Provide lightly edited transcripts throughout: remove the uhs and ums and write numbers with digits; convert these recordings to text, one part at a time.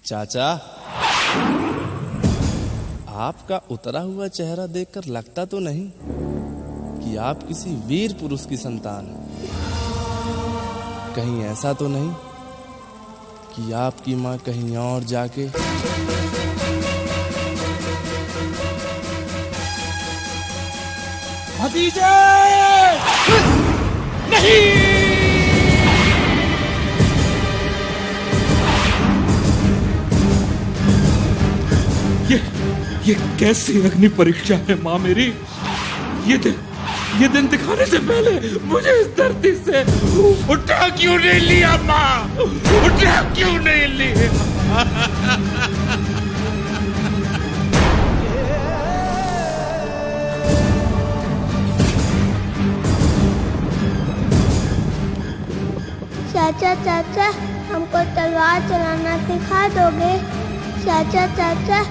चाचा, आपका उतरा हुआ चेहरा देखकर लगता तो नहीं कि आप किसी वीर पुरुष की संतान हैं। कहीं ऐसा तो नहीं कि आपकी माँ कहीं और जाके भतीजे नहीं। ये कैसी अग्नि परीक्षा है माँ मेरी। ये दिन दिखाने से पहले मुझे इस धरती से उठा क्यों नहीं लिया माँ, उठा क्यों नहीं लिया। चाचा चाचा, हमको तलवार चलाना सिखा दोगे? चाचा चाचा।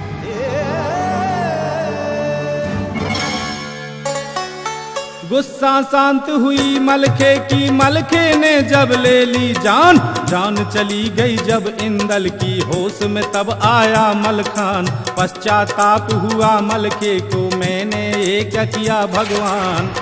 गुस्सा शांत हुई मलखे की, मलखे ने जब ले ली जान, जान चली गई जब इंदल की, होश में तब आया मलखान। पश्चाताप हुआ मलखे को, मैंने ये क्या किया भगवान।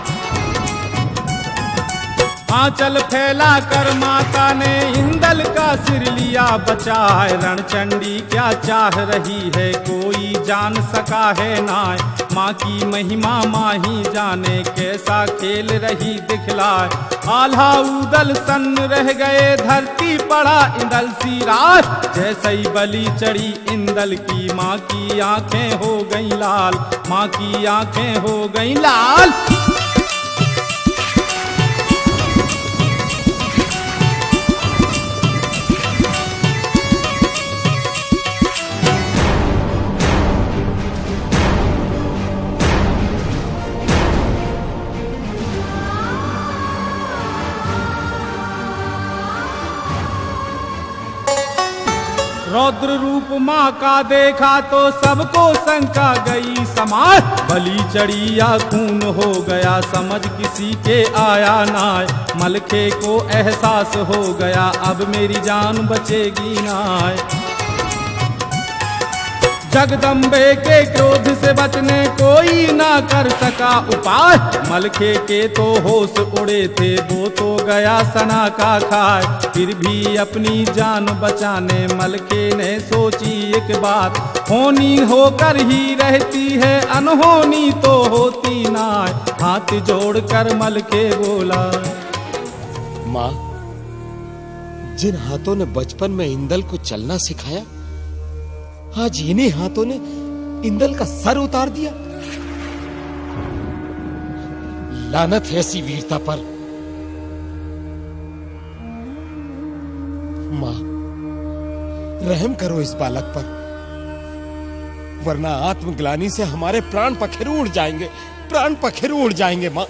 आंचल फैला कर माता ने इंदल का सिर लिया बचाए। रणचंडी क्या चाह रही है कोई जान सका है नाय। माँ की महिमा माँ ही जाने, कैसा खेल रही दिखलाए। आल्हा उदल सन्न रह गए, धरती पड़ा इंदल सी रात। जैसे ही बलि चढ़ी इंदल की, माँ की आंखें हो गई लाल, माँ की आंखें हो गई लाल। रौद्र रूप माँ का देखा तो सबको शंका गई समाज। बलि चढ़ी या खून हो गया, समझ किसी के आया नाय। मलखे को एहसास हो गया, अब मेरी जान बचेगी नाय। जगदम्बे के क्रोध से बचने कोई ना कर सका उपाय। मलखे के तो होश उड़े थे, वो तो गया सना का खाए। फिर भी अपनी जान बचाने मलखे ने सोची एक बात, होनी होकर ही रहती है, अनहोनी तो होती ना। हाथ जोड़कर मलखे बोला, माँ, जिन हाथों ने बचपन में इंदल को चलना सिखाया, आज इन्हीं हाथों ने इंदल का सर उतार दिया। लानत है ऐसी वीरता पर। मां, रहम करो इस बालक पर, वरना आत्मग्लानि से हमारे प्राण पखेरु उड़ जाएंगे, प्राण पखेरु उड़ जाएंगे। मां,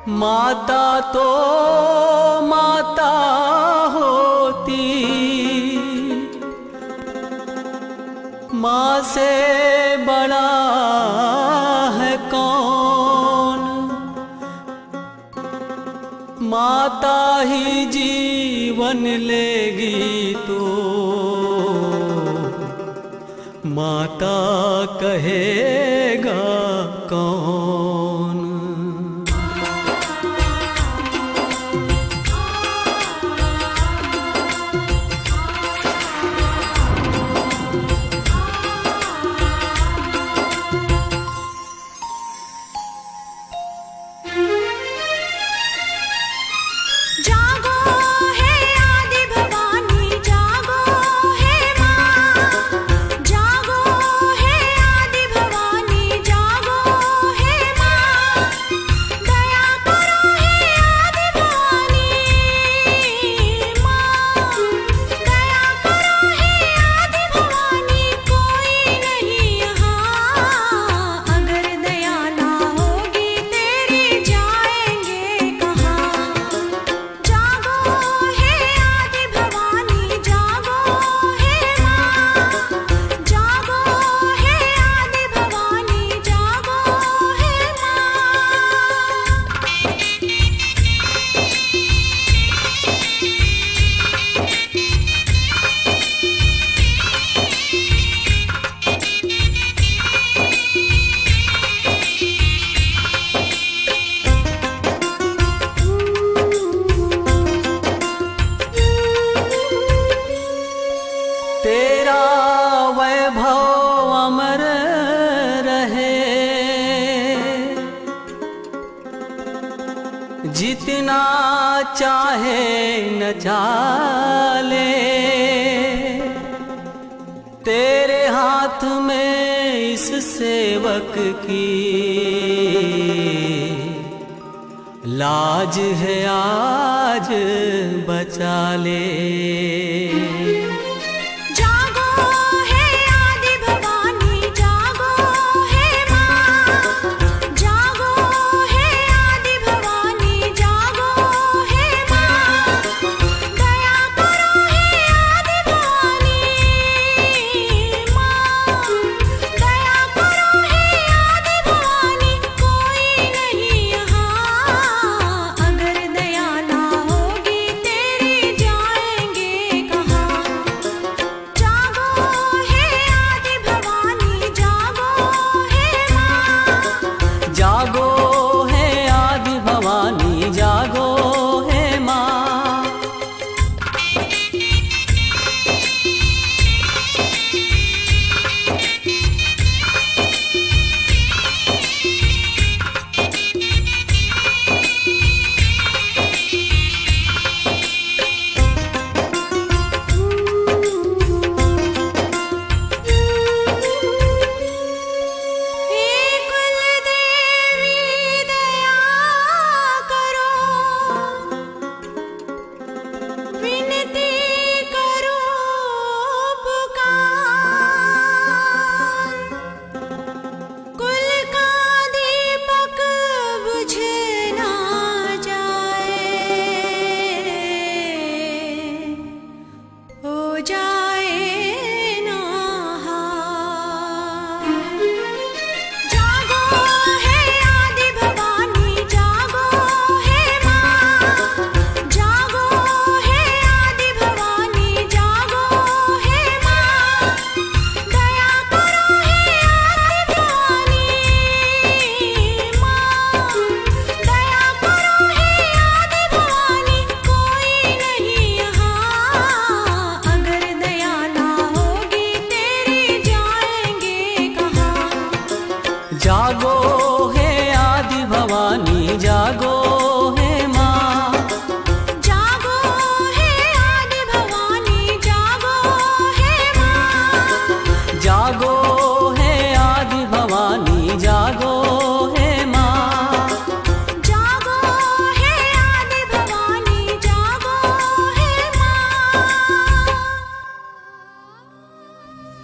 माता तो माता होती, माँ से बड़ा है कौन। माता ही जीवन लेगी तो माता कहेगा कौन। जागो है आदि भवानी, जागो है माँ। जितना चाहे न चाले, तेरे हाथ में इस सेवक की लाज है, आज बचा ले।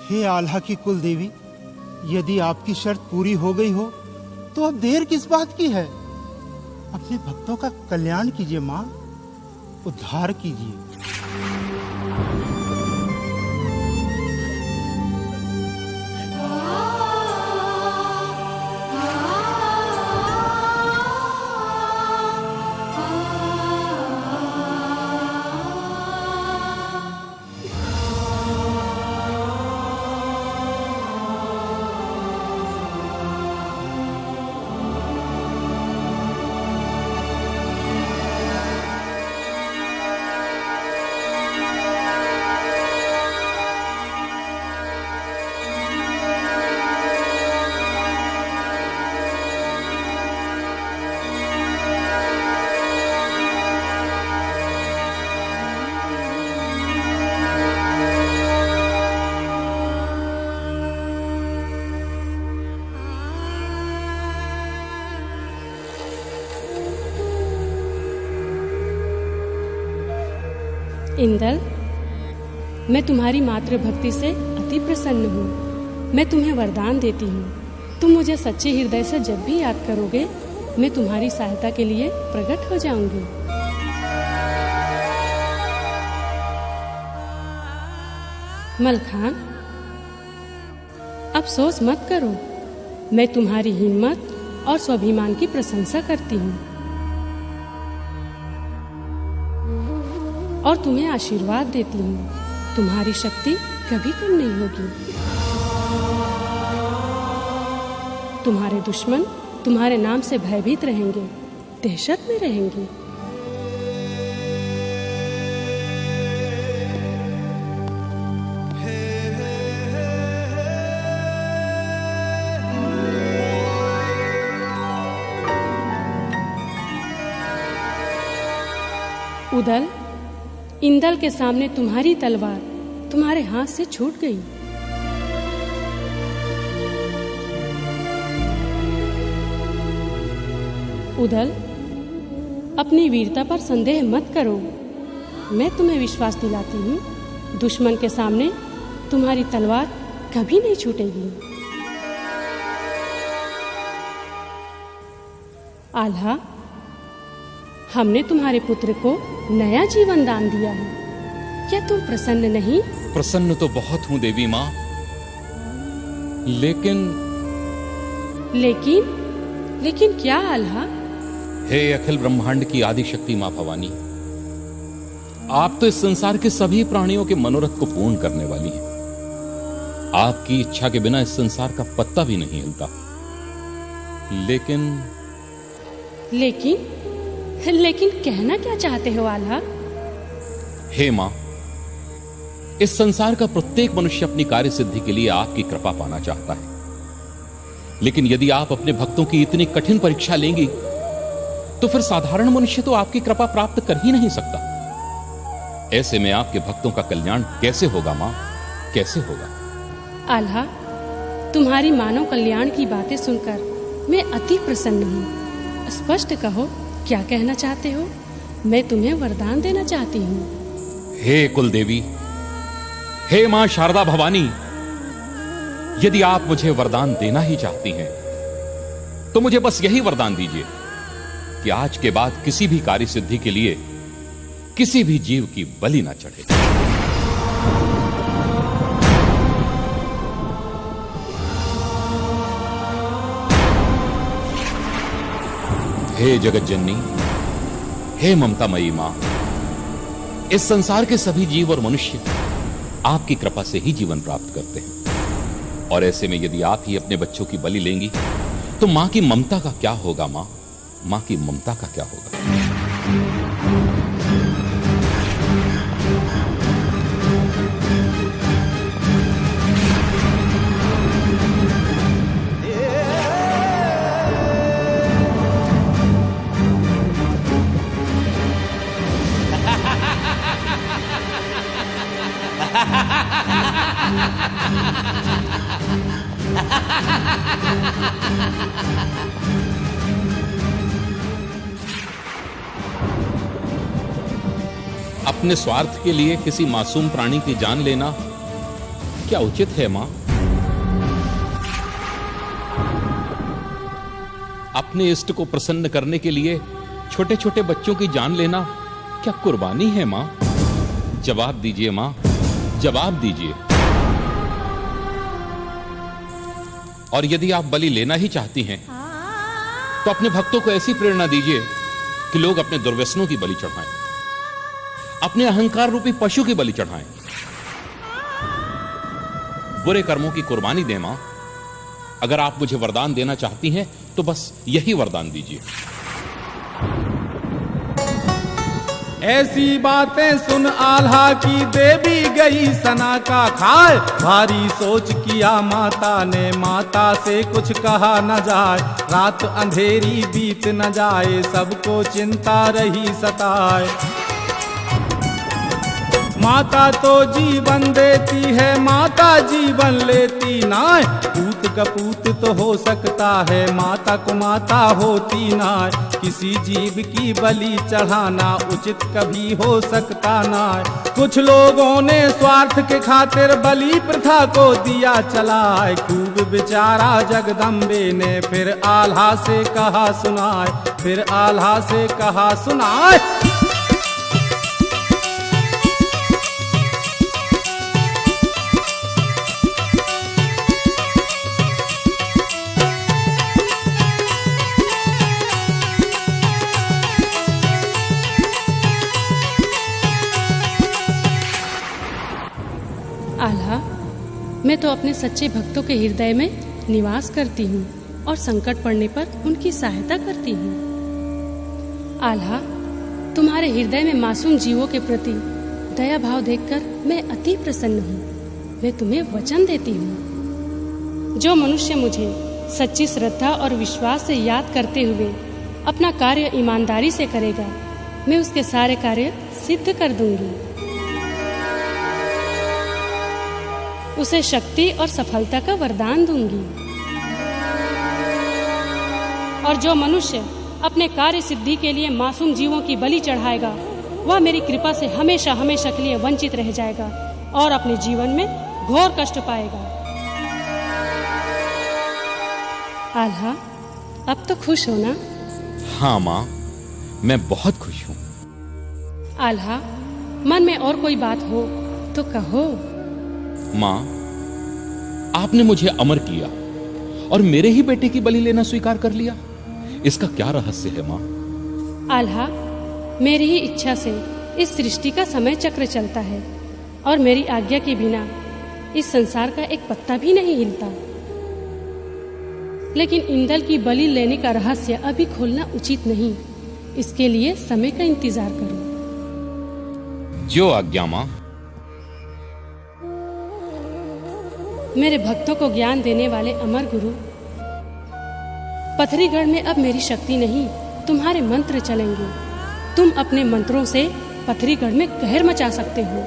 हे आल्हा की कुल देवी, यदि आपकी शर्त पूरी हो गई हो तो अब देर किस बात की है? अपने भक्तों का कल्याण कीजिए माँ, उद्धार कीजिए। इंद्र, मैं तुम्हारी मातृ भक्ति से अति प्रसन्न हूँ। मैं तुम्हें वरदान देती हूँ, तुम मुझे सच्चे हृदय से जब भी याद करोगे, मैं तुम्हारी सहायता के लिए प्रकट हो जाऊंगी। मलखान, अफसोस मत करो, मैं तुम्हारी हिम्मत और स्वाभिमान की प्रशंसा करती हूँ और तुम्हें आशीर्वाद देती हूँ। तुम्हारी शक्ति कभी कम नहीं होगी। तुम्हारे दुश्मन तुम्हारे नाम से भयभीत रहेंगे, दहशत में रहेंगे। उदल, इंदल के सामने तुम्हारी तलवार तुम्हारे हाथ से छूट गई। उदल, अपनी वीरता पर संदेह मत करो। मैं तुम्हें विश्वास दिलाती हूँ, दुश्मन के सामने तुम्हारी तलवार कभी नहीं छूटेगी। आल्हा, हमने तुम्हारे पुत्र को नया जीवन दान दिया है, क्या तुम प्रसन्न नहीं? प्रसन्न तो बहुत हूं देवी मां, लेकिन क्या आल्हा? हे अखिल ब्रह्मांड की आदि शक्ति मां भवानी, आप तो इस संसार के सभी प्राणियों के मनोरथ को पूर्ण करने वाली हैं। आपकी इच्छा के बिना इस संसार का पत्ता भी नहीं हिलता। लेकिन कहना क्या चाहते हो आल्हा? हे मां, इस संसार का प्रत्येक मनुष्य अपनी कार्य सिद्धि के लिए आपकी कृपा पाना चाहता है, लेकिन यदि आप अपने भक्तों की इतनी कठिन परीक्षा लेंगी तो फिर साधारण मनुष्य तो आपकी कृपा प्राप्त कर ही नहीं सकता। ऐसे में आपके भक्तों का कल्याण कैसे होगा मां, कैसे होगा? आल्हा, तुम्हारी मानव कल्याण की बातें सुनकर मैं अति प्रसन्न हूँ। स्पष्ट कहो, क्या कहना चाहते हो? मैं तुम्हें वरदान देना चाहती हूँ। हे कुलदेवी, हे मां शारदा भवानी, यदि आप मुझे वरदान देना ही चाहती हैं तो मुझे बस यही वरदान दीजिए कि आज के बाद किसी भी कार्य सिद्धि के लिए किसी भी जीव की बलि ना चढ़े। हे जगत जननी, हे ममतामयी मां, इस संसार के सभी जीव और मनुष्य आपकी कृपा से ही जीवन प्राप्त करते हैं, और ऐसे में यदि आप ही अपने बच्चों की बलि लेंगी तो मां की ममता का क्या होगा? मां की ममता का क्या होगा? अपने स्वार्थ के लिए किसी मासूम प्राणी की जान लेना क्या उचित है मां? अपने इष्ट को प्रसन्न करने के लिए छोटे छोटे बच्चों की जान लेना क्या कुर्बानी है मां? जवाब दीजिए मां, जवाब दीजिए। और यदि आप बलि लेना ही चाहती हैं तो अपने भक्तों को ऐसी प्रेरणा दीजिए कि लोग अपने दुर्व्यसनों की बलि चढ़ाएं, अपने अहंकार रूपी पशु की बलि चढ़ाएं, बुरे कर्मों की कुर्बानी दें मां। अगर आप मुझे वरदान देना चाहती हैं तो बस यही वरदान दीजिए। ऐसी बातें सुन आल्हा की देवी गई सना का खाए। भारी सोच किया माता ने, माता से कुछ कहा न जाए। रात अंधेरी बीत न जाए, सबको चिंता रही सताए। माता तो जीवन देती है, माता जीवन लेती नाय। पूत कपूत तो हो सकता है, माता को माता होती नाय। किसी जीव की बलि चढ़ाना उचित कभी हो सकता नाय। कुछ लोगों ने स्वार्थ के खातिर बलि प्रथा को दिया चलाए। खूब विचारा जगदम्बे ने, फिर आल्हा से कहा सुनाए, फिर आल्हा से कहा सुनाए। आल्हा, मैं तो अपने सच्चे भक्तों के हृदय में निवास करती हूँ और संकट पड़ने पर उनकी सहायता करती हूँ। आल्हा, तुम्हारे हृदय में मासूम जीवों के प्रति दया भाव देखकर मैं अति प्रसन्न हूँ। मैं तुम्हें वचन देती हूँ, जो मनुष्य मुझे सच्ची श्रद्धा और विश्वास से याद करते हुए अपना कार्य ईमानदारी से करेगा, मैं उसके सारे कार्य सिद्ध कर दूंगी। उसे शक्ति और सफलता का वरदान दूंगी। और जो मनुष्य अपने कार्य सिद्धि के लिए मासूम जीवों की बलि चढ़ाएगा, वह मेरी कृपा से हमेशा हमेशा के लिए वंचित रह जाएगा और अपने जीवन में घोर कष्ट पाएगा। आल्हा, अब तो खुश हो ना? हाँ माँ, मैं बहुत खुश हूँ। आल्हा, मन में और कोई बात हो तो कहो। माँ, आपने मुझे अमर किया और मेरे ही बेटे की बलि लेना स्वीकार कर लिया। इसका क्या रहस्य है माँ? आल्हा, मेरी ही इच्छा से इस सृष्टि का समय चक्र चलता है और मेरी आज्ञा के बिना इस संसार का एक पत्ता भी नहीं हिलता। लेकिन इंदल की बलि लेने का रहस्य अभी खोलना उचित नहीं। इसके लिए समय का इंतजार करो। जो आज्ञा माँ। मेरे भक्तों को ज्ञान देने वाले अमर गुरु, पथरीगढ़ में अब मेरी शक्ति नहीं, तुम्हारे मंत्र चलेंगे। तुम अपने मंत्रों से पथरीगढ़ में कहर मचा सकते हो।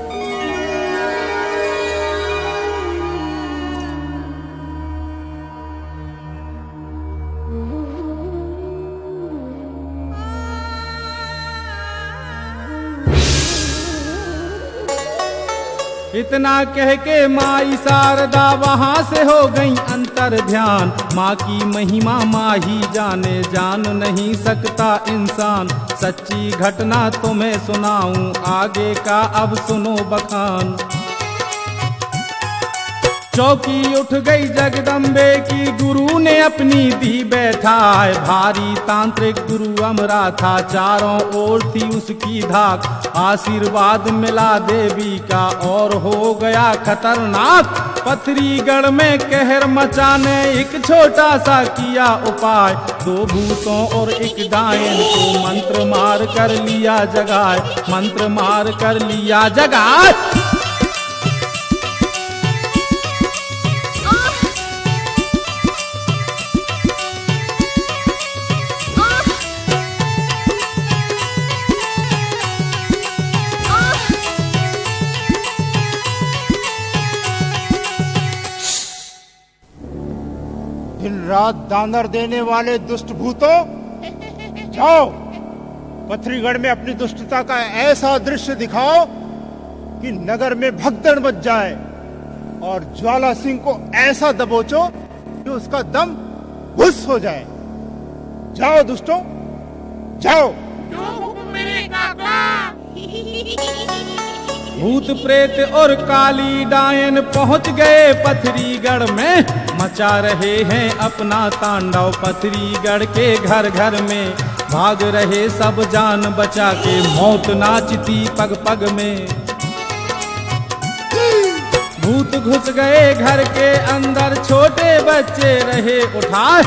इतना कह के माई शारदा वहां से हो गई अंतर ध्यान। माँ की महिमा माँ ही जाने, जान नहीं सकता इंसान। सच्ची घटना तुम्हें सुनाऊं, आगे का अब सुनो बखान। चौकी उठ गई जगदम्बे की, गुरु ने अपनी दी बैठाए। भारी तांत्रिक गुरु अमरा था, चारों ओर थी उसकी धाक। आशीर्वाद मिला देवी का और हो गया खतरनाक। पथरीगढ़ में कहर मचाने एक छोटा सा किया उपाय। 2 भूतों और एक डायन को मंत्र मार कर लिया जगाए, मंत्र मार कर लिया जगाए। दिन रात दानर देने वाले दुष्ट भूतों, जाओ पथरीगढ़ में अपनी दुष्टता का ऐसा दृश्य दिखाओ कि नगर में भगदड़ मच जाए और ज्वाला सिंह को ऐसा दबोचो कि उसका दम घुस हो जाए। जाओ दुष्टों, जाओ। भूत प्रेत और काली डायन पहुंच गए पथरीगढ़ में। मचा रहे हैं अपना तांडव पथरीगढ़ के घर घर में। भाग रहे सब जान बचा के, मौत नाचती पग पग में। भूत घुस गए घर के अंदर, छोटे बच्चे रहे उठाए।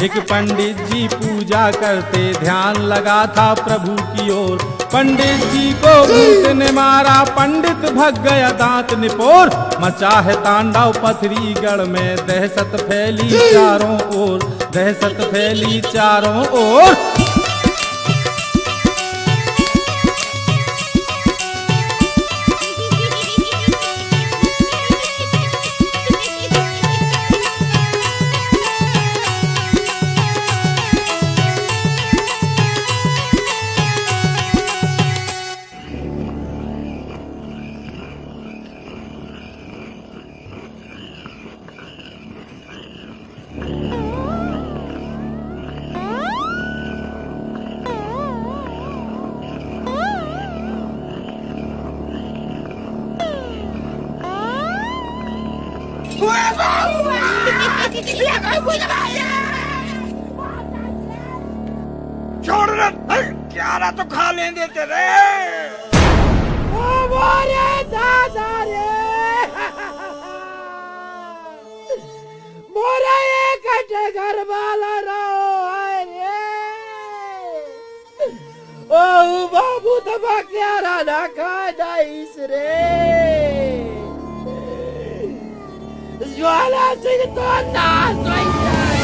एक पंडित जी पूजा करते, ध्यान लगा था प्रभु की ओर। पंडित जी को भूत ने मारा, पंडित भग गया दांत निपोर। मचा है तांडव पथरीगढ़ में, दहशत फैली चारों ओर, दहशत फैली चारों ओर। छोड़ रे, क्या रहा तो खा लेंगे तेरे। दादा रे, मोरा एक घर वाला रहो रे। ओ बाबू तबा क्या रहा ना खाना इस रे। ज्वाला सिंह तो नाश हो जाए।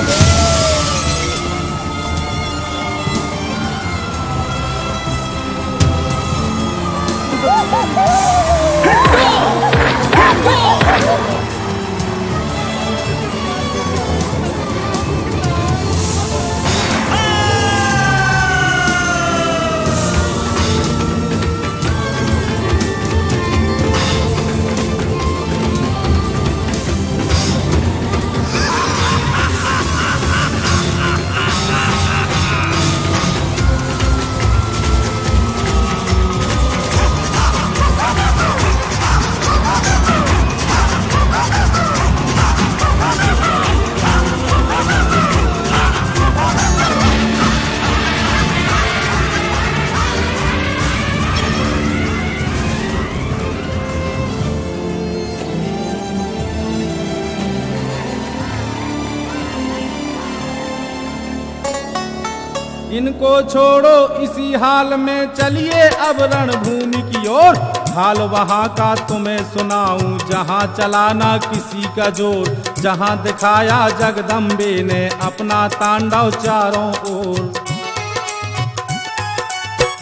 इनको छोड़ो इसी हाल में, चलिए अब रणभूमि की ओर। हाल वहाँ का तुम्हें सुनाऊं, जहाँ चलाना किसी का जोर, जहाँ दिखाया जगदम्बे ने अपना तांडव चारों ओर।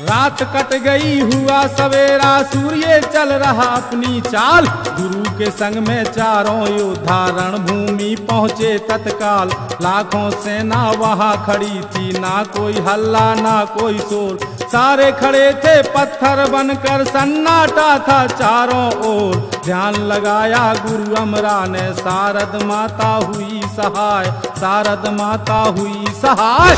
रात कट गई हुआ सवेरा, सूर्य चल रहा अपनी चाल। गुरु के संग में चारों योद्धा रणभूमि पहुँचे तत्काल। लाखों सेना वहाँ खड़ी थी, ना कोई हल्ला ना कोई शोर। सारे खड़े थे पत्थर बनकर, सन्नाटा था चारों ओर। ध्यान लगाया गुरु अमरा ने, शारद माता हुई सहाय, शारद माता हुई सहाय।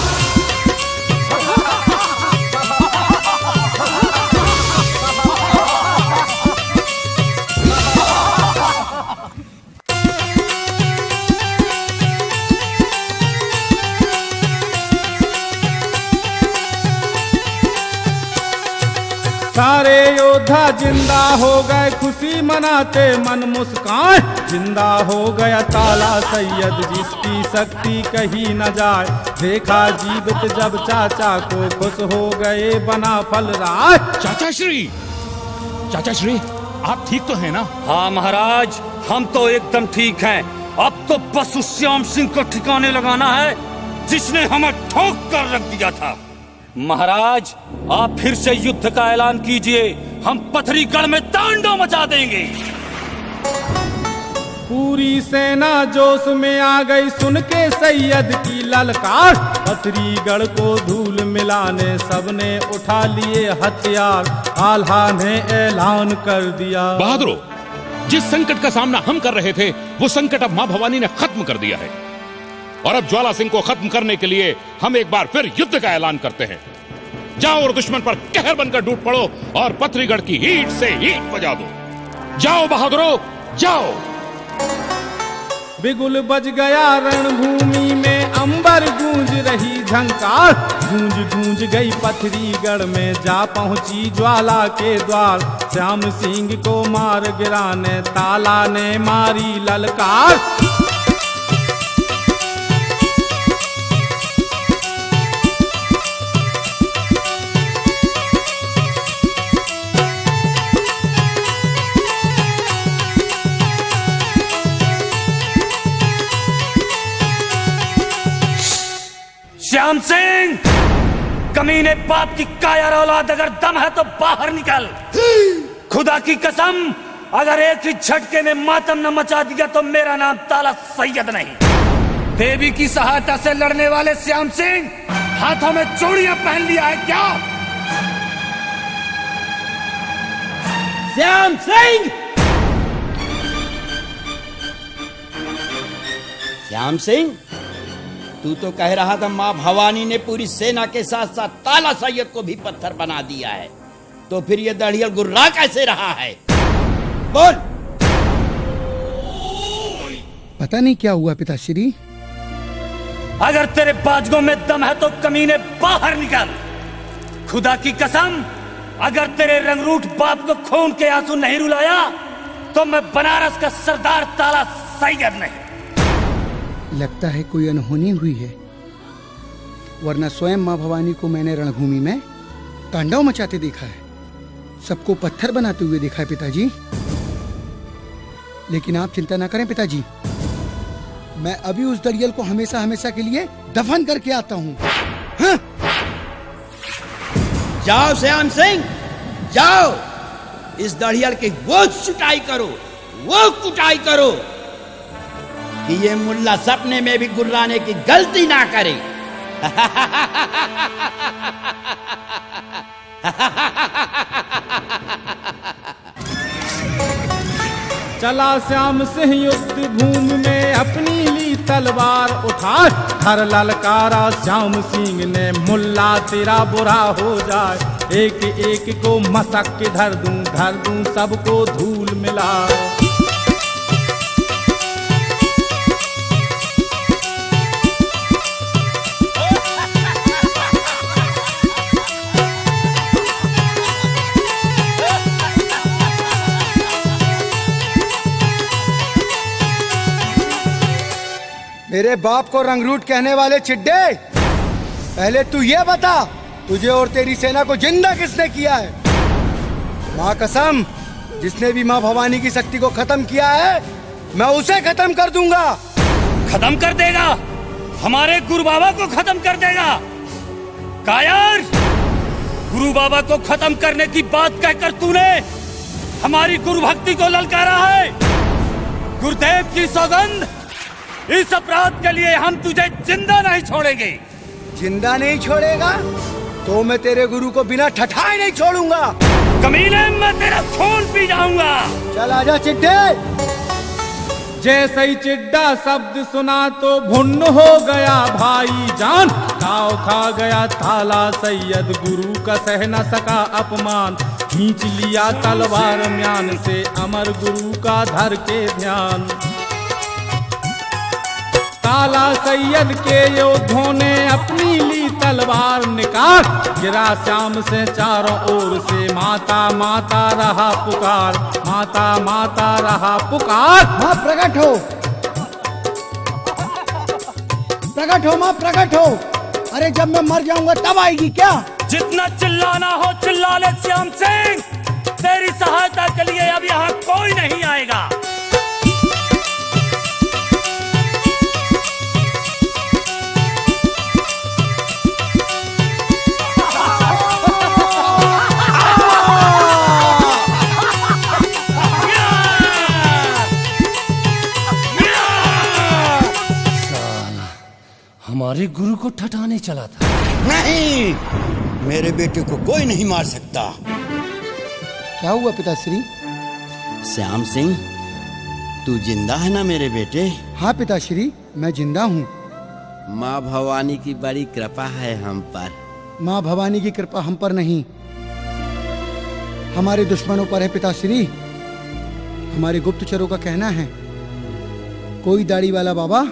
सारे योद्धा जिंदा हो गए, खुशी मनाते मन मुस्कान। जिंदा हो गया ताला सैयद, जिसकी शक्ति कही न जाए। देखा जीवित जब चाचा को, खुश हो गए बना फलराज। चाचा श्री आप ठीक तो हैं ना? हाँ महाराज, हम तो एकदम ठीक हैं। अब तो बस उस श्याम सिंह को ठिकाने लगाना है, जिसने हमें ठोक कर रख दिया था। महाराज, आप फिर से युद्ध का ऐलान कीजिए, हम पथरीगढ़ में तांडव मचा देंगे। पूरी सेना जोश में आ गई, सुन के सैयद की ललकार। पथरीगढ़ को धूल मिलाने सबने उठा लिए हथियार। आल्हा ने ऐलान कर दिया, बहादुरों, जिस संकट का सामना हम कर रहे थे, वो संकट अब मां भवानी ने खत्म कर दिया है। और अब ज्वाला सिंह को खत्म करने के लिए हम एक बार फिर युद्ध का ऐलान करते हैं। जाओ और दुश्मन पर कहर बनकर टूट पड़ो और पथरीगढ़ की ईंट से ईंट बजा दो। जाओ बहादुरों, जाओ। बिगुल बज गया रणभूमि में, अंबर गूंज रही झंकार। गूंज गूंज गई पथरीगढ़ में, जा पहुंची ज्वाला के द्वार। श्याम सिंह को मार गिराने ताला ने मारी ललकार। श्याम सिंह, कमीने बाप की कायर औलाद, अगर दम है तो बाहर निकल। खुदा की कसम, अगर एक ही झटके में मातम न मचा दिया तो मेरा नाम ताला सैयद नहीं। देवी की सहायता से लड़ने वाले श्याम सिंह, हाथों में चूड़ियां पहन लिया है क्या? श्याम सिंह! श्याम सिंह, तू तो कह रहा था मां भवानी ने पूरी सेना के साथ साथ ताला सैयद को भी पत्थर बना दिया है, तो फिर ये दढ़ियल गुर्रा कैसे रहा है? बोल। पता नहीं क्या हुआ पिताश्री। अगर तेरे बाजगों में दम है तो कमीने बाहर निकल। खुदा की कसम, अगर तेरे रंगरूठ बाप को खून के आंसू नहीं रुलाया तो मैं बनारस का सरदार ताला सैयद नहीं। लगता है कोई अनहोनी हुई है, वरना स्वयं मां भवानी को मैंने रणभूमि में तांडव मचाते देखा है, सबको पत्थर बनाते हुए देखा है पिताजी। लेकिन आप चिंता ना करें पिताजी, मैं अभी उस दरियल को हमेशा हमेशा के लिए दफन करके आता हूँ। हाँ? जाओ श्याम सिंह, जाओ इस दढ़ियल की वो कुटाई करो कि ये मुल्ला सपने में भी गुर्राने की गलती ना करे। चला श्याम सिंह युद्ध भूमि में अपनी ली तलवार उठा, हर ललकारा श्याम सिंह ने मुल्ला तेरा बुरा हो जाए, एक एक को मसक के धर दूं सबको धूल मिला। मेरे बाप को रंगरूट कहने वाले चिड्डे, पहले तू ये बता, तुझे और तेरी सेना को जिंदा किसने किया है? माँ कसम, जिसने भी माँ भवानी की शक्ति को खत्म किया है, मैं उसे खत्म कर दूंगा। खत्म कर देगा? हमारे गुरु बाबा को खत्म कर देगा? कायर, गुरु बाबा को खत्म करने की बात कहकर तूने हमारी गुरु भक्ति को ललकारा है। गुरुदेव की सौगंध, इस अपराध के लिए हम तुझे जिंदा नहीं छोड़ेंगे। जिंदा नहीं छोड़ेगा तो मैं तेरे गुरु को बिना ठठाए नहीं छोड़ूंगा। कमीने, मैं तेरा खून पी जाऊंगा। चल आजा चिड्डे। जैसे ही चिड्डा शब्द सुना तो भुन्न हो गया भाई जान, गाँव खा गया थाला सैयद, गुरु का सह न सका अपमान, खींच लिया तलवार म्यान से अमर गुरु का धर के ध्यान। ताला सैयद के योद्धों ने अपनी ली तलवार निकाल, गिरा श्याम से चारों ओर से माता माता रहा पुकार, माता माता रहा पुकार। माँ प्रकट हो, प्रकट हो माँ, प्रकट हो। अरे जब मैं मर जाऊंगा तब आएगी क्या? जितना चिल्लाना हो चिल्ला ले श्याम सिंह, तेरी सहायता के लिए अब यहाँ कोई नहीं आएगा। हमारे गुरु को ठठाने चला था। नहीं, मेरे बेटे को कोई नहीं मार सकता। क्या हुआ पिताश्री? श्याम सिंह, तू जिंदा है ना मेरे बेटे? हाँ पिताश्री, मैं जिंदा हूँ। माँ भवानी की बड़ी कृपा है हम पर। माँ भवानी की कृपा हम पर नहीं, हमारे दुश्मनों पर है पिताश्री। हमारे गुप्तचरों का कहना है कोई दाढ़ी वाला बाबा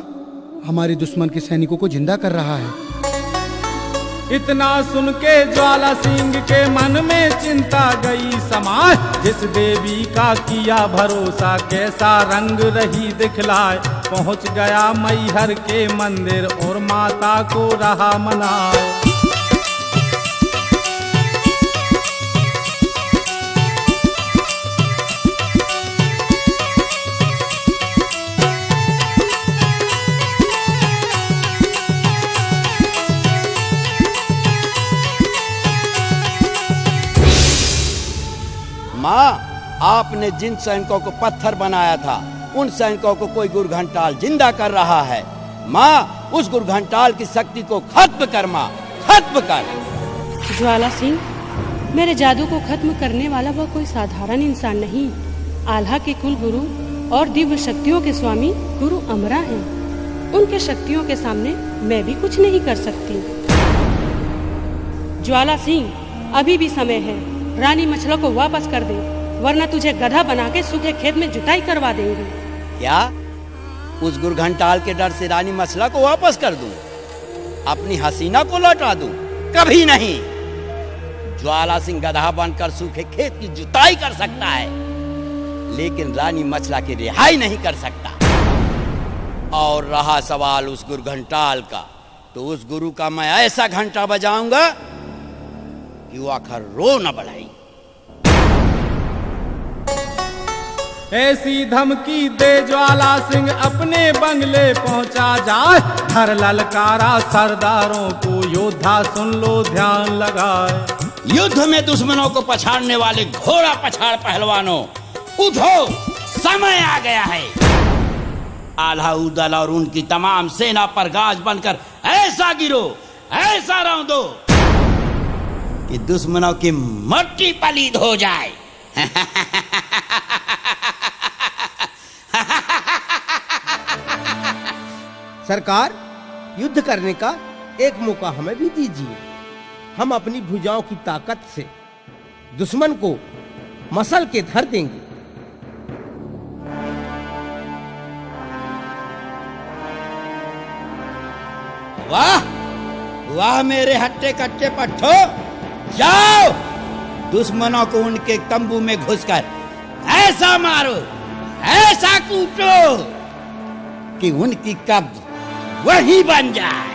हमारे दुश्मन के सैनिकों को जिंदा कर रहा है। इतना सुन के ज्वाला सिंह के मन में चिंता गई समाए, जिस देवी का किया भरोसा कैसा रंग रही दिखलाए, पहुंच गया मैहर के मंदिर और माता को रहा मनाए। माँ, आपने जिन सैनिकों को पत्थर बनाया था, उन सैनिकों को कोई गुरघंटाल जिंदा कर रहा है। माँ, उस गुरघंटाल की शक्ति को खत्म कर माँ, खत्म कर। ज्वाला सिंह, मेरे जादू को खत्म करने वाला वह कोई साधारण इंसान नहीं, आल्हा के कुल गुरु और दिव्य शक्तियों के स्वामी गुरु अमरा हैं। उनके शक्तियों के सामने मैं भी कुछ नहीं कर सकती। ज्वाला सिंह, अभी भी समय है, रानी मछला को वापस कर दे, वरना तुझे गधा बना के सूखे खेत में जुताई करवा देंगे। क्या उस गुरघंटाल के डर से रानी मछला को वापस कर दूं? अपनी हसीना को लौटा दूं? कभी नहीं। ज्वाला सिंह गधा बनकर सूखे खेत की जुताई कर सकता है, लेकिन रानी मछला की रिहाई नहीं कर सकता। और रहा सवाल उस गुरघंटाल का, तो उस गुरु का मैं ऐसा घंटा बजाऊंगा कि वो आखिर रो न बढ़ाई। ऐसी धमकी दे ज्वाला सिंह अपने बंगले पहुंचा जाए, हर ललकारा सरदारों को योद्धा सुन लो ध्यान लगाए। युद्ध में दुश्मनों को पछाड़ने वाले घोड़ा पछाड़ पहलवानों, उठो, समय आ गया है। आल्हा उदल और उनकी तमाम सेना पर गाज बनकर ऐसा गिरो, ऐसा रौंदो कि दुश्मनों की मट्टी पलीद हो जाए। सरकार, युद्ध करने का एक मौका हमें भी दीजिए। हम अपनी भुजाओं की ताकत से दुश्मन को मसल के धर देंगे। वाह वाह मेरे हट्टे कट्टे पट्टो, जाओ दुश्मनों को उनके तंबू में घुसकर ऐसा मारो, ऐसा कूटो कि उनकी कब्र वही बन जाए।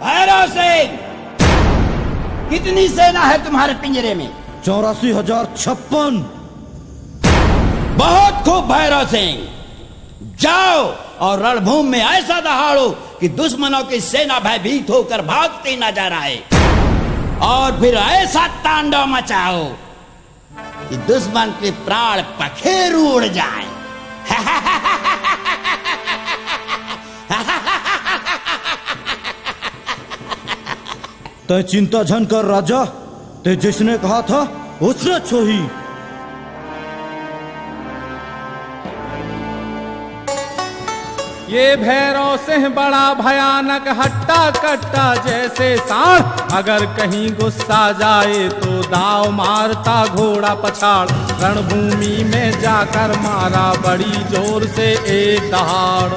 भैरव सिंह, कितनी सेना है तुम्हारे पिंजरे में? 84,056। बहुत खूब भैरव सिंह, जाओ और रणभूमि में ऐसा दहाड़ो कि दुश्मनों की सेना भयभीत होकर भागती नजर आए, और फिर ऐसा तांडव मचाओ कि दुश्मन के प्राण पखेरु उड़ जाए। तय चिंता झन कर राजा, ते जिसने कहा था उसने छोही। ये भैरव सिंह बड़ा भयानक हट्टा कट्टा जैसे सांड, अगर कहीं गुस्सा जाए तो दाव मारता घोड़ा पछाड़। रणभूमि में जाकर मारा बड़ी जोर से एक दहाड़।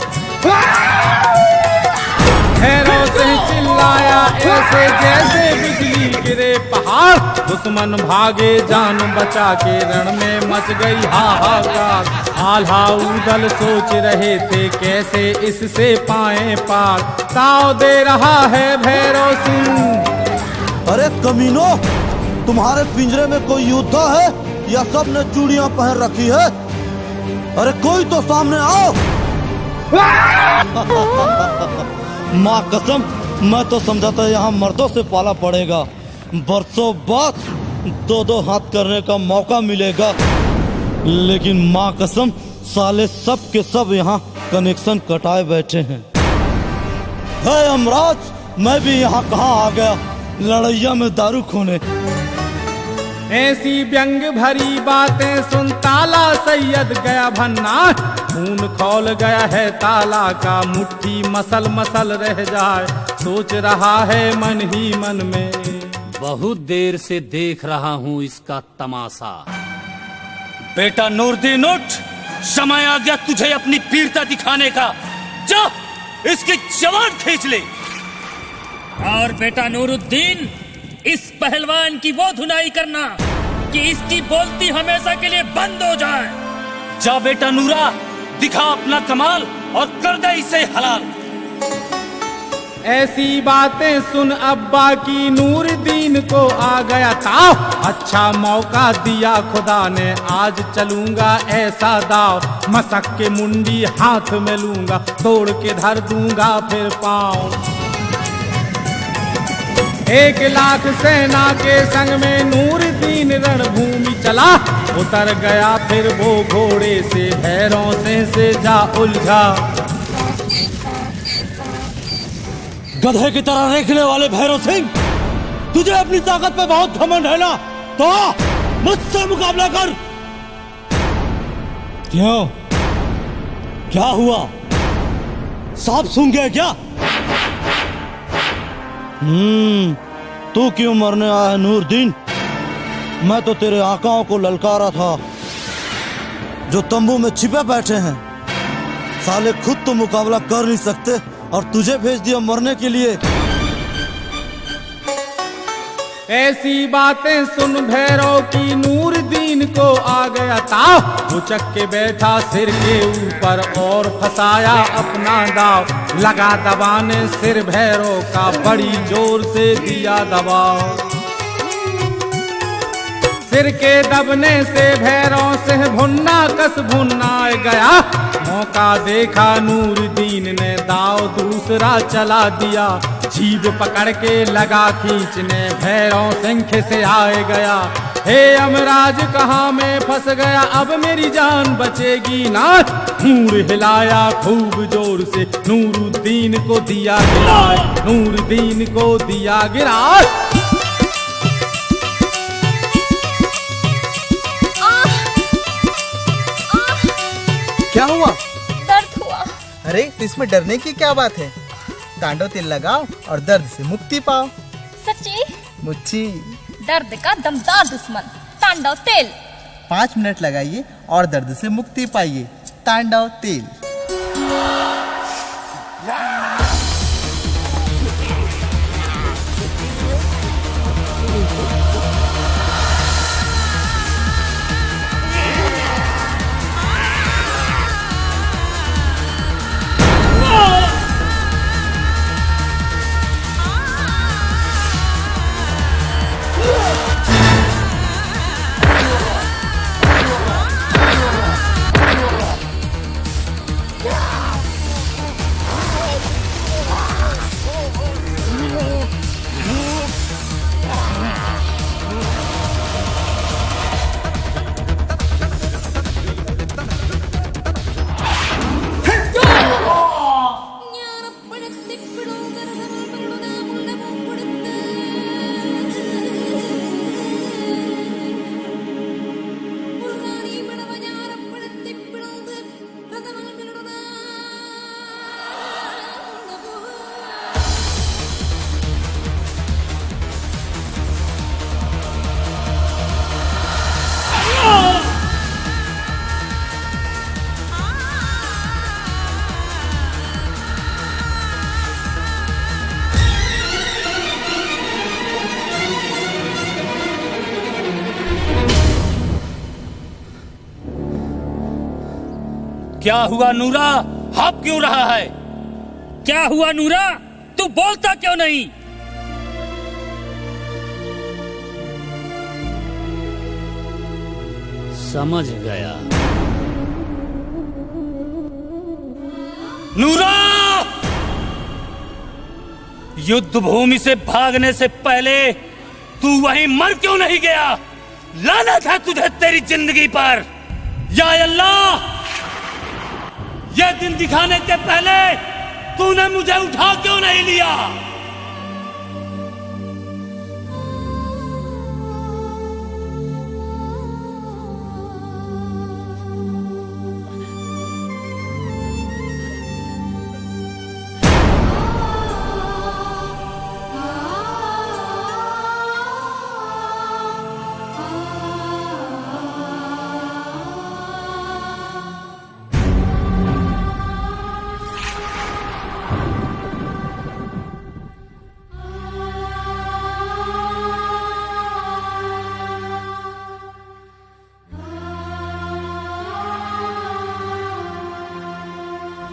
भैरव सिंह चिल्लाया ऐसे जैसे बिजली गिरे पहाड़। दुश्मन भागे जान बचा के रण में मच गई हाहाकार। आल्हा उदल सोच रहे थे कैसे इससे पाए पार। ताव दे रहा है भैरव सिंह। अरे कमीनो, तुम्हारे पिंजरे में कोई योद्धा है या सब ने चूड़ियां पहन रखी है? अरे कोई तो सामने आओ। माँ कसम, मैं तो समझा था यहाँ मर्दों से पाला पड़ेगा। बरसों बाद 2-2 हाथ करने का मौका मिलेगा, लेकिन माँ कसम साले सब के सब यहाँ कनेक्शन कटाए बैठे हैं। है यमराज, मैं भी यहाँ कहाँ आ गया, लड़ैया में दारू खोने। ऐसी व्यंग भरी बातें सुन ताला सैयद गया भन्ना। खून खौल गया है ताला का, मुट्ठी मसल मसल रह जाए। सोच रहा है मन ही मन में, बहुत देर से देख रहा हूँ इसका तमाशा। बेटा नूरदीन, उठ, समय आ गया तुझे अपनी वीरता दिखाने का। जा इसकी जवान खींच ले। और बेटा नूरुद्दीन, इस पहलवान की वो धुनाई करना कि इसकी बोलती हमेशा के लिए बंद हो जाए। जा बेटा नूरा, दिखा अपना कमाल और कर दे इसे हलाल। ऐसी बातें सुन अब्बा की नूरदीन को आ गया ताव। अच्छा मौका दिया खुदा ने, आज चलूंगा ऐसा दाव। मसक के मुंडी हाथ में लूंगा, तोड़ के धर दूंगा फिर पाँव। 1 लाख सेना के संग में नूरदीन रणभूमि चला। उतर गया फिर वो घोड़े से, भैरव से जा उलझा। गधे की तरह रेखने वाले भैरव सिंह, तुझे अपनी ताकत पे बहुत घमंड है ना, तो मुझसे मुकाबला कर। क्यों, क्या हुआ, सांप सूंघ गया क्या? तू क्यों मरने आया नूरदीन? मैं तो तेरे आकाओं को ललकारा था जो तंबू में छिपे बैठे हैं। साले खुद तो मुकाबला कर नहीं सकते और तुझे भेज दिया मरने के लिए। ऐसी बातें सुन भैरव की नूरदीन को आ गया ताव। उचक के बैठा सिर के ऊपर और फंसाया अपना दाव। लगा दबाने सिर भैरव का, बड़ी जोर से दिया दबाव। सिर के दबने से भैरव से भुन्ना कस भुन्ना गया। मौका देखा नूरदीन ने दाव दूसरा चला दिया। जीभ पकड़ के लगा खींचने, भैरव शंख से आए गया। हे यमराज कहाँ मैं फंस गया, अब मेरी जान बचेगी ना। नूर हिलाया खूब जोर से, नूरुद्दीन को दिया गिरा, नूरुद्दीन को दिया गिरा। क्या हुआ? दर्द हुआ। अरे तो इसमें डरने की क्या बात है, तांडव तेल लगाओ और दर्द से मुक्ति पाओ। सच्ची? मुच्छी। दर्द का दमदार दुश्मन तांडव तेल। 5 मिनट लगाइए और दर्द से मुक्ति पाइए। तांडव तेल। क्या हुआ नूरा, हाप क्यों रहा है? क्या हुआ नूरा, तू बोलता क्यों नहीं? समझ गया। नूरा, युद्ध भूमि से भागने से पहले तू वहीं मर क्यों नहीं गया? लानत है तुझे तेरी जिंदगी पर। या अल्लाह, यह दिन दिखाने के पहले तूने मुझे उठा क्यों नहीं लिया?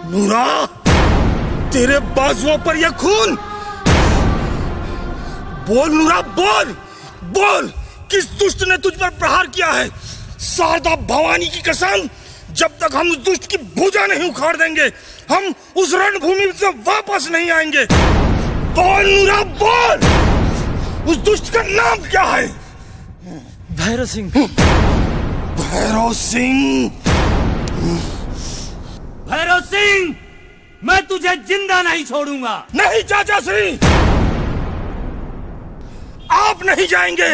नूरा, तेरे बाजुओं पर यह खून। बोल नूरा, बोल बोल, किस दुष्ट ने तुझ पर प्रहार किया है? शारदा भवानी की कसम, जब तक हम उस दुष्ट की भुजा नहीं उखाड़ देंगे, हम उस रणभूमि से वापस नहीं आएंगे। बोल नूरा, बोल, उस दुष्ट का नाम क्या है? भैरव सिंह। भैरव सिंह? भैरव सिंह, मैं तुझे जिंदा नहीं छोड़ूंगा। नहीं चाचा सिंह, आप नहीं जाएंगे।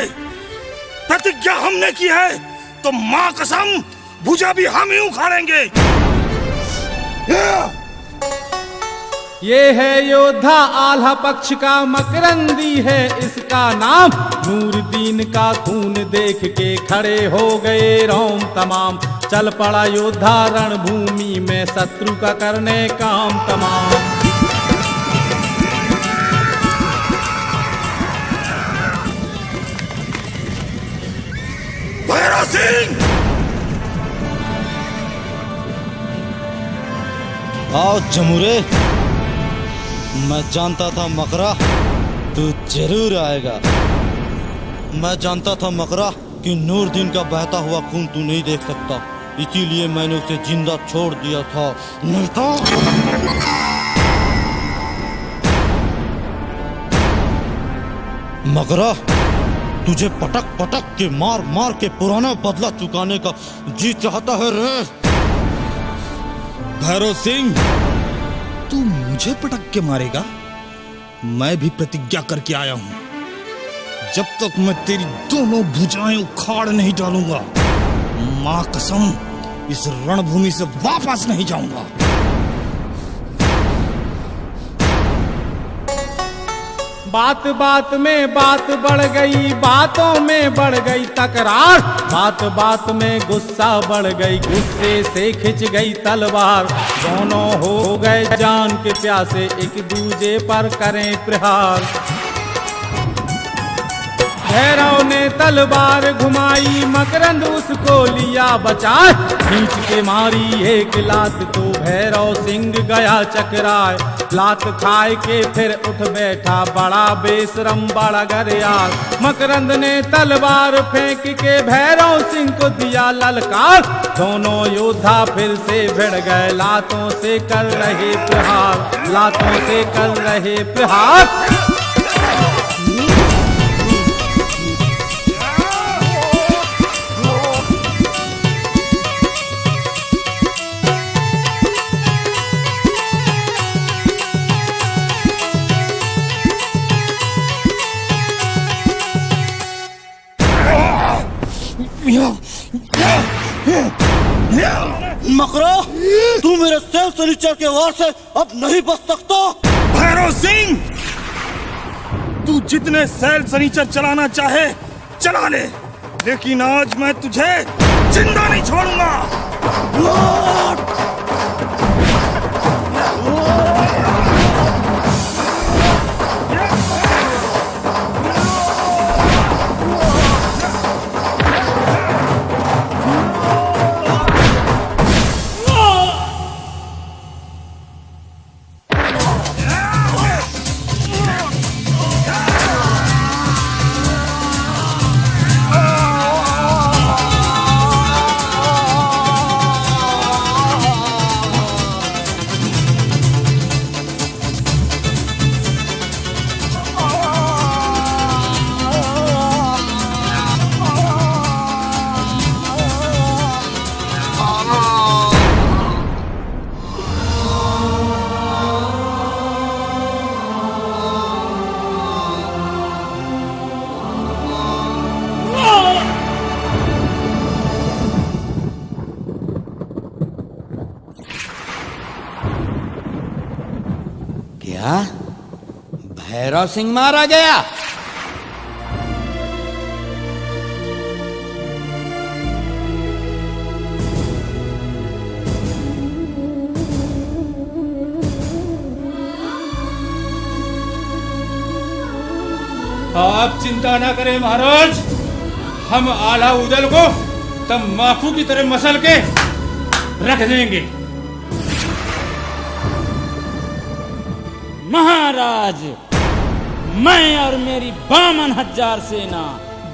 प्रतिज्ञा हमने की है तो मां कसम, भुजा भी हम ही उखाड़ेंगे। ये है योद्धा आल्हा पक्ष का, मकरंदी है इसका नाम। नूरदीन का खून देख के खड़े हो गए रोम तमाम। चल पड़ा योद्धा रणभूमि में, शत्रु का करने काम तमाम। भैरव सिंह, आओ जमुरे। मैं जानता था मकरा तू जरूर आएगा। मैं जानता था मकरा कि नूरदीन का बहता हुआ खून तू नहीं देख सकता, इसीलिए मैंने उसे जिंदा छोड़ दिया था, नहीं तो मगरा तुझे पटक पटक के मार मार के पुराना बदला चुकाने का जी चाहता है रे। भैरव सिंह, तू मुझे पटक के मारेगा? मैं भी प्रतिज्ञा करके आया हूं, जब तक मैं तेरी दोनों भुजाएं उखाड़ नहीं डालूंगा, मां कसम इस रणभूमि से वापस नहीं जाऊंगा। बात बात में बात बढ़ गई, बातों में बढ़ गई तकरार, बात बात में गुस्सा बढ़ गई, गुस्से से खिंच गई तलवार, दोनों हो गए जान के प्यासे, एक दूजे पर करें प्रहार। भैरव ने तलवार घुमाई, मकरंद उसको लिया बचा, खींच के मारी एक लात तो भैरव सिंह गया चकराए, लात खाए के फिर उठ बैठा, बड़ा बेशरम बड़ा गरियार। मकरंद ने तलवार फेंक के भैरव सिंह को दिया ललकार, दोनों योद्धा फिर से भिड़ गए, लातों से कर रहे प्रहार, लातों से कर रहे प्रहार। मकरा, तू मेरे सेल सनीचर के वार से अब नहीं बच सकता। भैरव सिंह, तू जितने सेल सनीचर चलाना चाहे चला ले, लेकिन आज मैं तुझे जिंदा नहीं छोड़ूंगा। क्या भैरव सिंह मारा गया? आप चिंता ना करें महाराज, हम आला उदल को तम्बाकू की तरह मसल के रख देंगे। महाराज, मैं और मेरी 52,000 सेना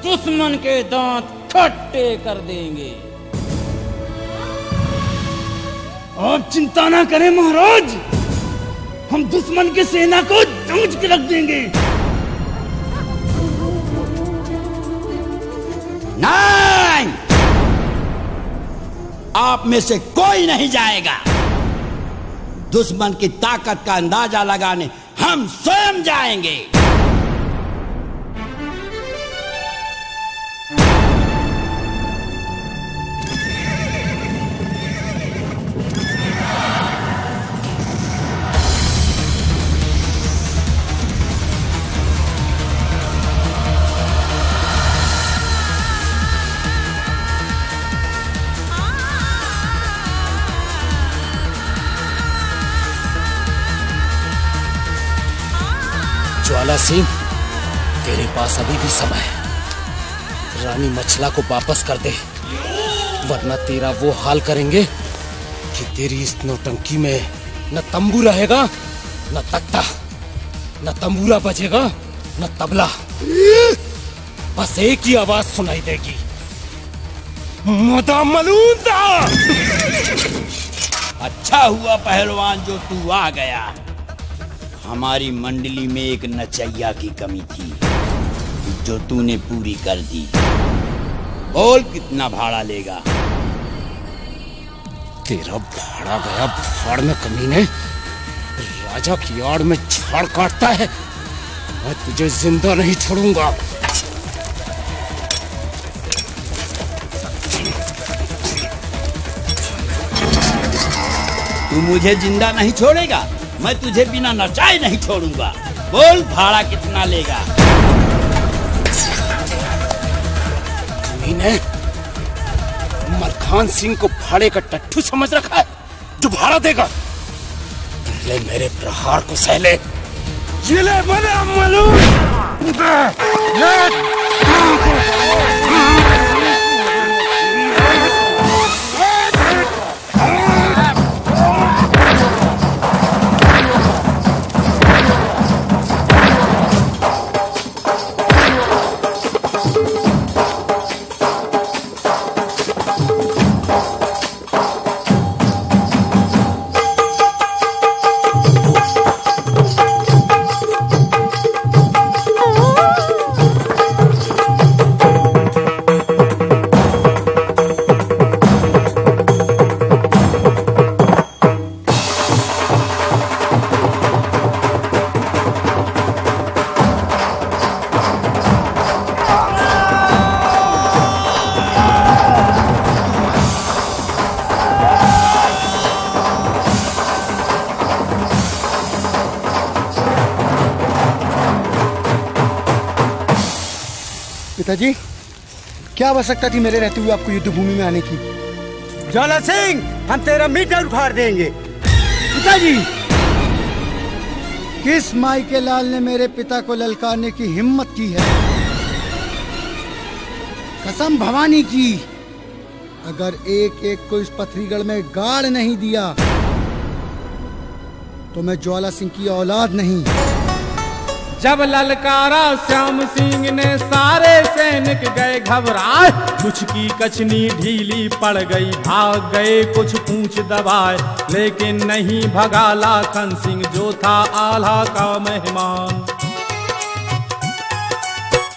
दुश्मन के दांत खट्टे कर देंगे। आप चिंता ना करें महाराज, हम दुश्मन की सेना को जूझ के रख देंगे। नहीं, आप में से कोई नहीं जाएगा। दुश्मन की ताकत का अंदाजा लगाने हम स्वयं जाएंगे। ज्वाला सिंह, तेरे पास अभी भी समय है। रानी मछला को वापस कर दे, वरना तेरा वो हाल करेंगे कि तेरी इस नौटंकी में न तंबू रहेगा, न तख्ता, न तंबूरा बजेगा, न तबला। बस एक ही आवाज सुनाई देगी, मदा मलूदा। अच्छा हुआ पहलवान जो तू आ गया। हमारी मंडली में एक नचैया की कमी थी जो तूने पूरी कर दी। बोल कितना भाड़ा लेगा? तेरा भाड़ा गया भाड़ में कमीने। राजा की आड़ में झाड़ काटता है, मैं तुझे जिंदा नहीं छोड़ूंगा। तू मुझे जिंदा नहीं छोड़ेगा, मैं तुझे बिना नचाए नहीं छोड़ूंगा। बोल भाड़ा कितना लेगा? कमीने, मलखान सिंह को भाड़े का टट्टू समझ रखा है जो भाड़ा देगा? पहले मेरे प्रहार को सहले। ये ले मदा मलूदा। पिताजी, क्या आवश्यकता थी मेरे रहते हुए आपको युद्ध भूमि में आने की? ज्वाला सिंह, हम तेरा मीटर उखाड़ देंगे। पिताजी, किस माई के लाल ने मेरे पिता को ललकारने की हिम्मत की है? कसम भवानी की, अगर एक एक को इस पथरीगढ़ में गाड़ नहीं दिया तो मैं ज्वाला सिंह की औलाद नहीं। जब ललकारा श्याम सिंह ने सारे सैनिक गए घबराए। कुछ की कचनी ढीली पड़ गई, भाग गए कुछ पूंछ दबाए, लेकिन नहीं भगा लाखन सिंह जो था आल्हा का मेहमान।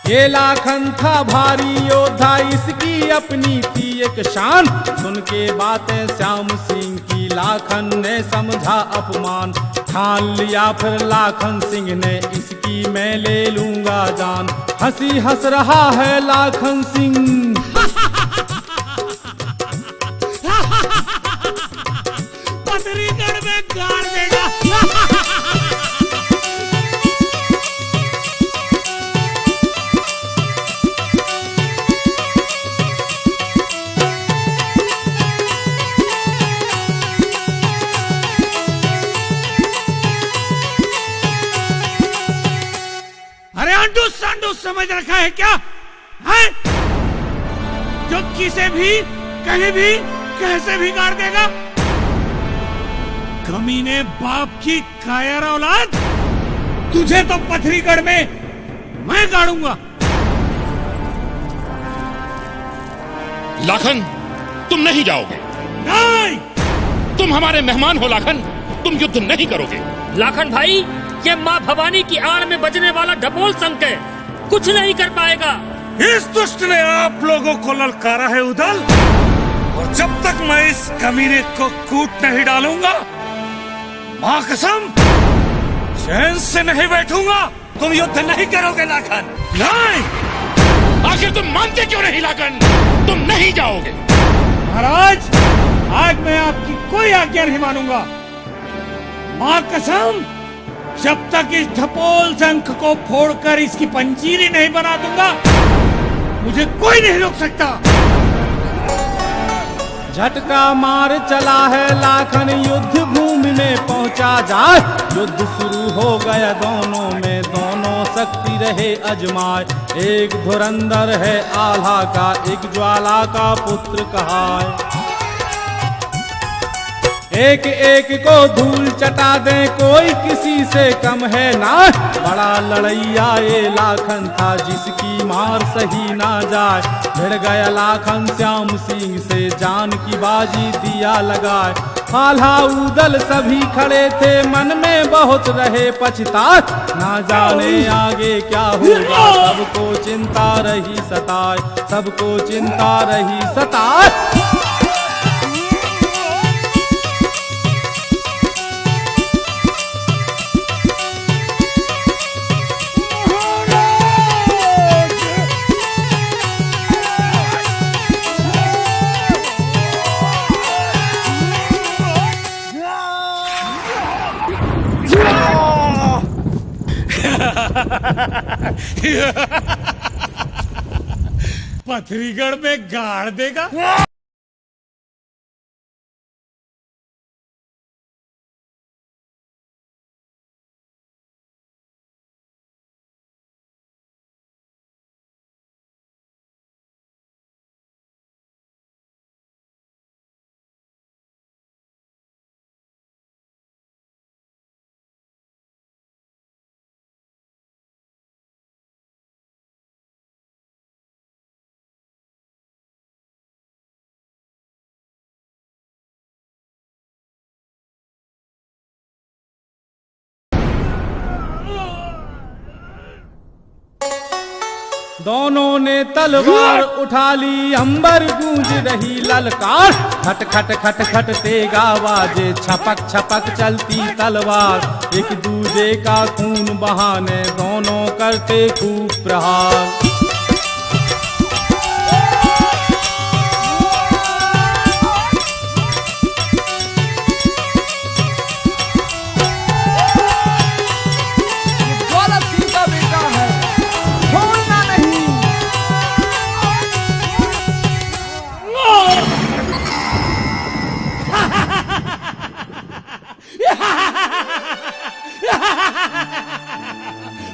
ये लाखन था भारी योद्धा, इसकी अपनी थी एक शान। सुन के बातें श्याम सिंह की लाखन ने समझा अपमान। ठान लिया फिर लाखन सिंह ने इसकी मैं ले लूंगा जान। हंसी हंस रहा है लाखन सिंह। पथरीगढ़ में गाड़ देगा। सांडू समझ रखा है क्या है? जो किसे भी कहीं भी कैसे भी गाड़ देगा। कमीने बाप की कायर औलाद, तुझे तो पथरीगढ़ में मैं गाड़ूंगा। लाखन, तुम नहीं जाओगे। नहीं, तुम हमारे मेहमान हो लाखन, तुम युद्ध नहीं करोगे। लाखन भाई, ये माँ भवानी की आड़ में बजने वाला ढपोल संक है, कुछ नहीं कर पाएगा। इस दुष्ट ने आप लोगों को ललकारा है उदल, और जब तक मैं इस कमीने को कूट नहीं डालूंगा, माँ कसम, चैन से नहीं बैठूंगा। तुम युद्ध नहीं करोगे लाखन। नहीं। आखिर तुम मानते क्यों नहीं लाखन? तुम नहीं जाओगे। महाराज, आज मैं आपकी कोई आज्ञा नहीं मानूंगा। माँ कसम, जब तक इस ढपोल शंख को फोड़कर इसकी पंजीरी नहीं बना दूंगा, मुझे कोई नहीं रोक सकता। झटका मार चला है लाखन, युद्ध भूमि में पहुंचा जाए। युद्ध शुरू हो गया दोनों में, दोनों शक्ति रहे अजमाए। एक धुरंधर है आल्हा का, एक ज्वाला का पुत्र कहाए। एक एक को धूल चटा दे, कोई किसी से कम है ना। बड़ा लड़ैया ये लाखन था, जिसकी मार सही ना जाए। भिड़ गया लाखन श्याम सिंह से, जान की बाजी दिया लगाए। आल्हा उदल सभी खड़े थे, मन में बहुत रहे पछताए। ना जाने आगे क्या होगा, सबको चिंता रही सताए, सबको चिंता रही सताए। पथरीगढ़ में गाड़ देगा। दोनों ने तलवार उठा ली, अंबर गूंज रही ललकार। खट खट खट खट तेग आवाजे, छपक छपक चलती तलवार। एक दूजे का खून बहाने, दोनों करते खूब प्रहार।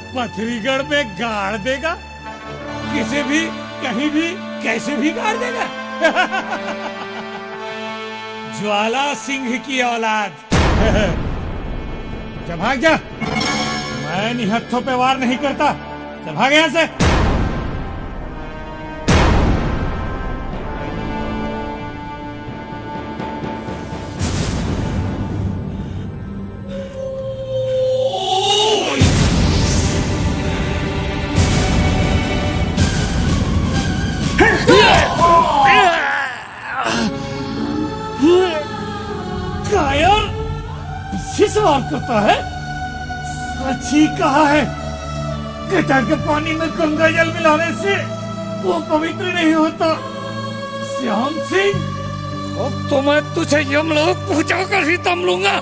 पथरीगढ़ में गाड़ देगा, किसे भी कहीं भी कैसे भी गाड़ देगा। ज्वाला सिंह की औलाद। जा भाग जा, मैं निहत्थों पे वार नहीं करता। चल भाग यहां से। सवाल करता है, सच ही कहा है। गटर के पानी में गंगा जल मिलाने से वो पवित्र नहीं होता। श्याम सिंह, अब तो मैं तुझे यमलोक पहुंचा कर ही दम लूंगा।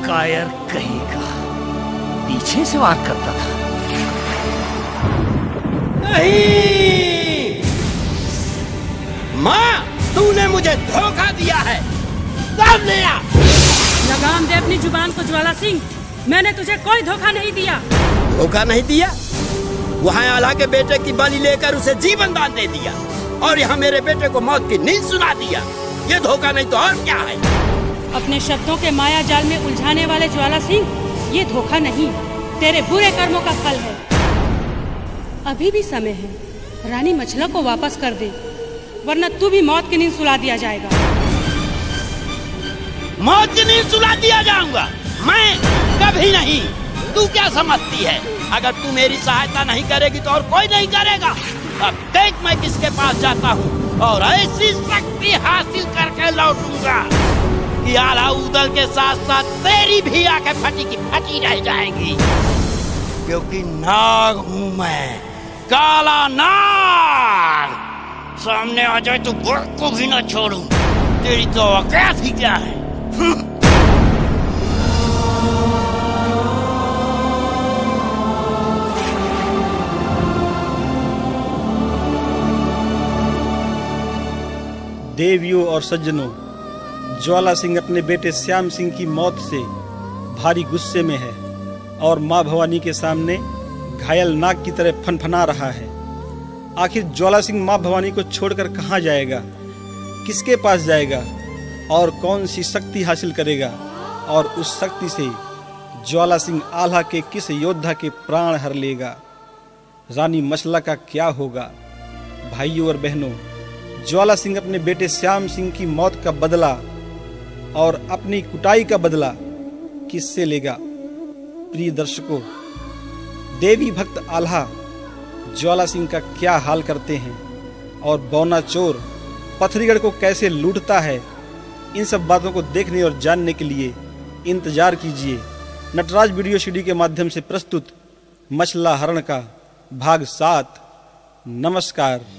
कायर कहेगा, पीछे से वार करता था। नहीं माँ, तूने मुझे धोखा दिया है। सामने आ। लगाम दे अपनी जुबान को ज्वाला सिंह, मैंने तुझे कोई धोखा नहीं दिया। धोखा नहीं दिया? वहाँ आल्हा के बेटे की बलि लेकर उसे जीवन दान दे दिया और यहाँ मेरे बेटे को मौत की नींद सुना दिया। ये धोखा नहीं तो और क्या है? अपने शब्दों के माया जाल में उलझाने वाले ज्वाला सिंह, ये धोखा नहीं, तेरे बुरे कर्मों का फल है। अभी भी समय है। रानी मछला को वापस कर दे, वरना तू भी मौत की नींद सुला दिया जाएगा। मौत की नींद सुला दिया जाऊंगा? मैं कभी नहीं। तू क्या समझती है, अगर तू मेरी सहायता नहीं करेगी तो और कोई नहीं करेगा। अब देख मैं किसके पास जाता हूँ और ऐसी शक्ति हासिल करके लौटूंगा कि आला उदल के साथ साथ तेरी भी आंखें फटी की फटी रह जाएंगी, क्योंकि नाग हूँ मैं, काला नाग। सामने आ जाए तो गोद को भी न छोड़ूं। तेरी तो औकात ही क्या है? देवियों और सज्जनों, ज्वाला सिंह अपने बेटे श्याम सिंह की मौत से भारी गुस्से में है और मां भवानी के सामने घायल नाग की तरह फनफना रहा है। आखिर ज्वाला सिंह मां भवानी को छोड़कर कहां जाएगा, किसके पास जाएगा और कौन सी शक्ति हासिल करेगा, और उस शक्ति से ज्वाला सिंह आल्हा के किस योद्धा के प्राण हर लेगा। रानी मछला का क्या होगा? भाइयों और बहनों, ज्वाला सिंह अपने बेटे श्याम सिंह की मौत का बदला और अपनी कुटाई का बदला किससे लेगा? प्रिय दर्शकों, देवी भक्त आल्हा ज्वाला सिंह का क्या हाल करते हैं और बौना चोर पथरीगढ़ को कैसे लूटता है, इन सब बातों को देखने और जानने के लिए इंतजार कीजिए नटराज वीडियो सीडी के माध्यम से प्रस्तुत मछला हरण का भाग 7। नमस्कार।